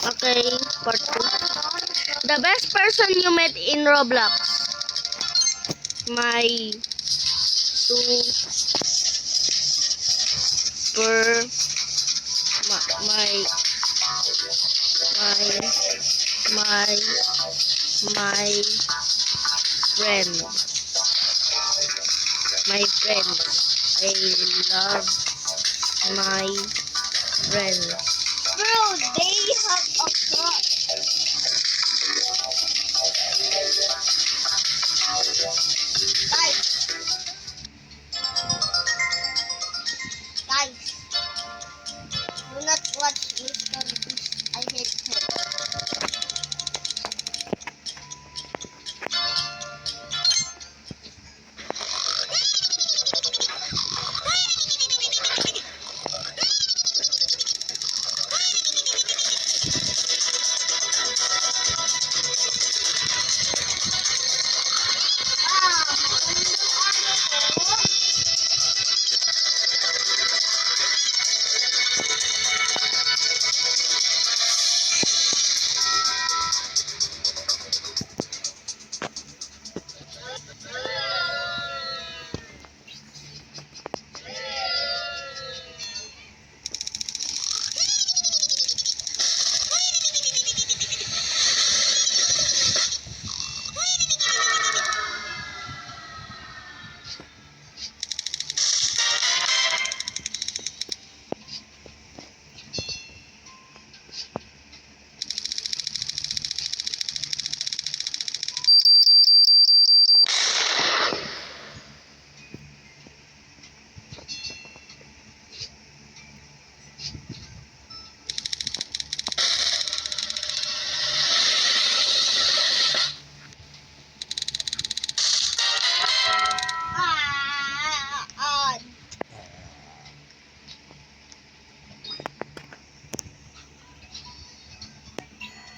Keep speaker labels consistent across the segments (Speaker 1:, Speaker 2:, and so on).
Speaker 1: Okay, part 2. The best person you met in Roblox. My super my friend. My friends. I love my friends.
Speaker 2: Bro, they have a crush. Guys, do not watch Mr. Beast. I hate him. Ah,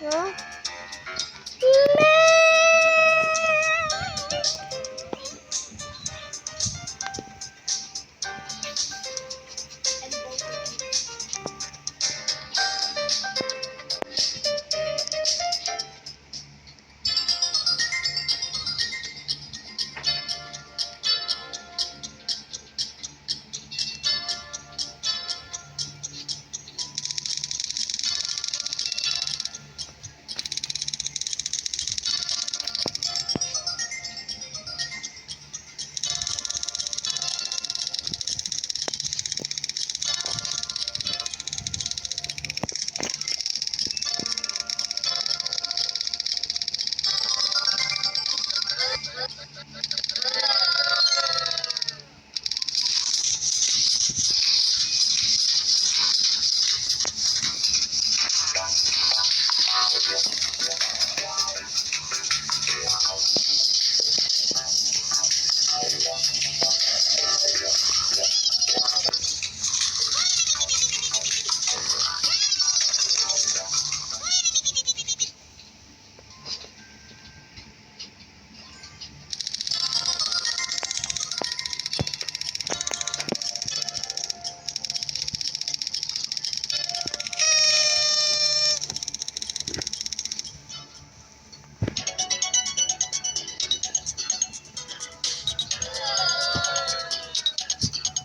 Speaker 1: Huh?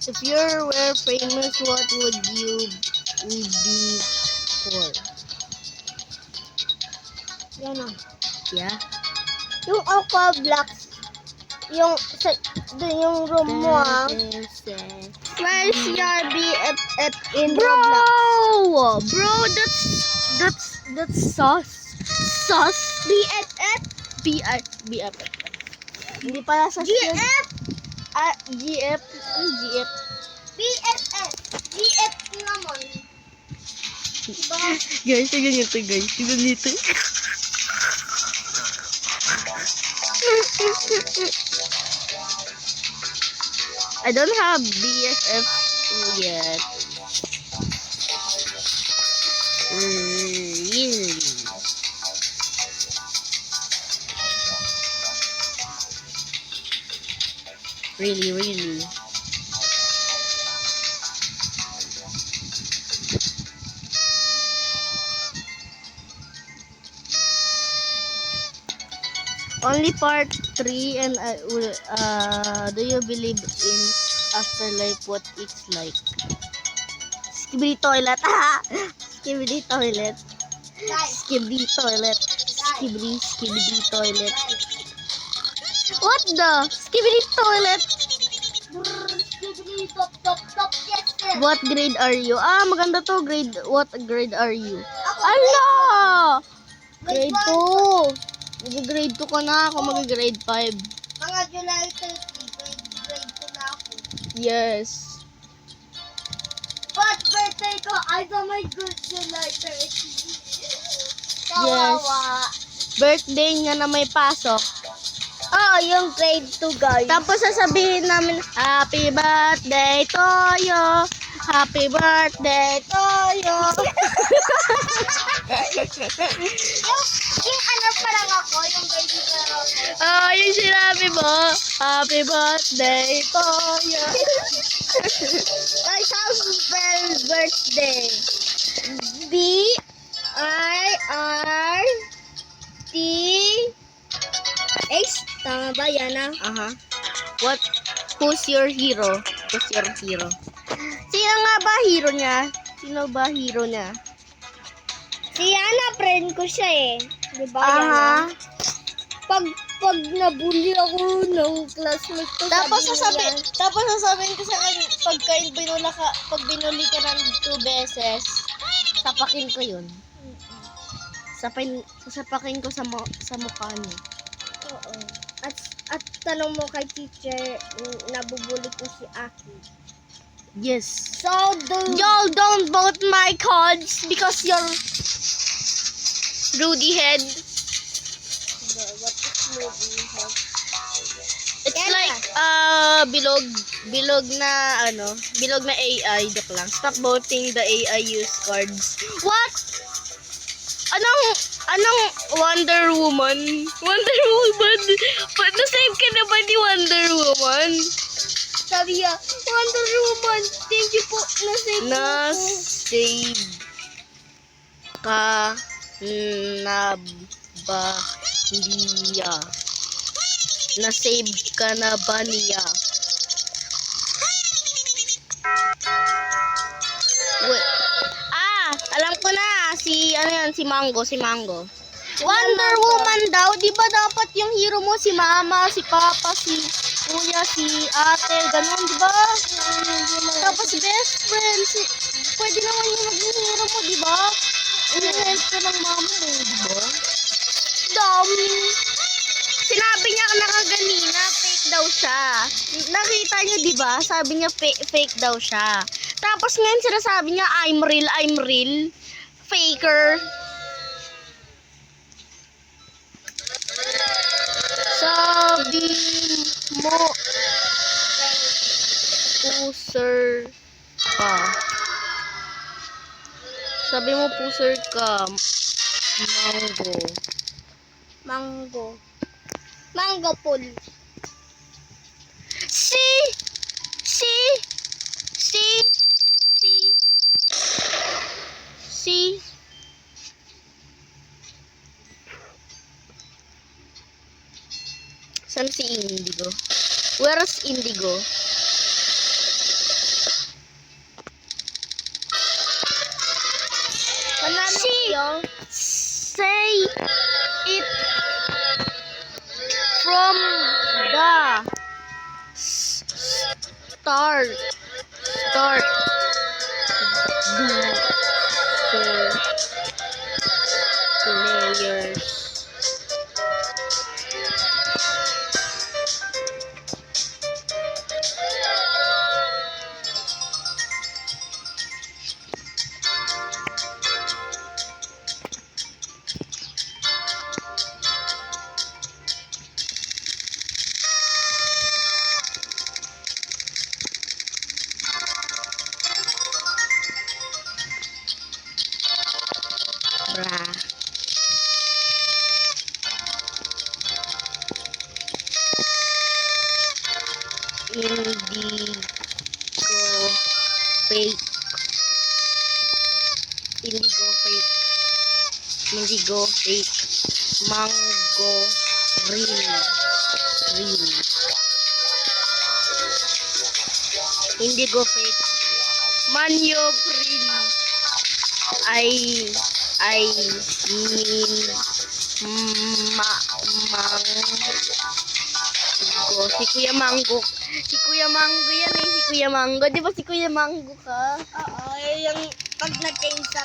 Speaker 1: If you were famous, what would you be for?
Speaker 2: yan o.
Speaker 1: Yeah.
Speaker 2: Yung Aqua Blocks, yung yung room mo Where's your BFF in Roblox?
Speaker 1: Bro, that's sauce.
Speaker 2: BFF?
Speaker 1: BF.
Speaker 2: Hindi pala sa
Speaker 1: GF.
Speaker 2: GF.
Speaker 1: GF.
Speaker 2: BFF. GF naman. Diba?
Speaker 1: Guys, tignan nito guys. Tignan nito. I don't have BFF yet. Really? Really? Only part 3 and do you believe in afterlife, what it's like? Skibidi toilet. Skibidi toilet.
Speaker 2: Guys,
Speaker 1: Skibidi toilet. Skibidi toilet. What the? Skibidi toilet.
Speaker 2: skibidi top top top. Yes, sir.
Speaker 1: What grade are you? Maganda to. What grade are you?
Speaker 2: Ako,
Speaker 1: Ala!
Speaker 2: grade
Speaker 1: Grade
Speaker 2: one.
Speaker 1: 2. Mag-grade 2 ka na. Ako mag-grade 5.
Speaker 2: Mga July 30, grade 2 na ako.
Speaker 1: Yes.
Speaker 2: But birthday ko, ay oh my God, July 30. Kawawa.
Speaker 1: Birthday niya na may pasok.
Speaker 2: Oh, yung grade 2, guys.
Speaker 1: Tapos sasabihin namin, Happy birthday to you. Happy birthday to you.
Speaker 2: yung ano pa lang ako, yung baby girl ako.
Speaker 1: Yung sinabi mo, Happy birthday to you.
Speaker 2: Guys, how's Bell's birthday? B-I-R-T-H. Tama ba yan ah?
Speaker 1: Who's your hero? Who's your hero? Sino nga ba hero niya? Sino ba hero niya?
Speaker 2: Si Yana, friend ko siya eh. Di ba,
Speaker 1: Aha.
Speaker 2: Yana? Pag nabully ako ng classmate ko,
Speaker 1: sasabihin ko sa kanya, pag binuli ka ng 2 beses, sapakin ko yun. Sasapakin ko sa mukha niya.
Speaker 2: Oo. At tanong mo kay teacher, nabubuli ko si Aki.
Speaker 1: Yes.
Speaker 2: So,
Speaker 1: Y'all don't vote my cards because you're Rudy head.
Speaker 2: What is movie?
Speaker 1: It's
Speaker 2: Yan
Speaker 1: like bilog na AI. Joke lang. Stop voting the AI use cards. What? Anong Wonder Woman? Wonder Woman? Na-save ka na ba ni Wonder Woman?
Speaker 2: Sabi niya, Wonder Woman, thank you po.
Speaker 1: Na-save ka na ba niya? Na-save ka na ba niya? Wait. Alam ko na. Si Mango. Wonder Woman daw. Di ba dapat yung hero mo si Mama, si Papa, si Kuya, si Ate, ganun, di ba? Tapos best friend. Pwede naman yung maging hero mo, di ba? Inihelp ka ng mama mo, di ba? Sinabi niya na kaganina, fake daw siya. Nakita niyo, di ba? Sabi niya fake daw siya. Tapos ngayon sinasabi niya, I'm real. Faker. Sabi mo, puser ka. Sabi mo, puser ka.
Speaker 2: Mango pool.
Speaker 1: Si. Saan si Indigo? Where's Indigo? Say it from the start. Players. Indigo fake. Mango Real. Indigo fake. Manyo real. I mean Mango. Si Kuya Mango. Si Kuya Mango yan eh. Si Kuya Mango. Di ba si Kuya Mango ka?
Speaker 2: Oo, yung pag na-change sa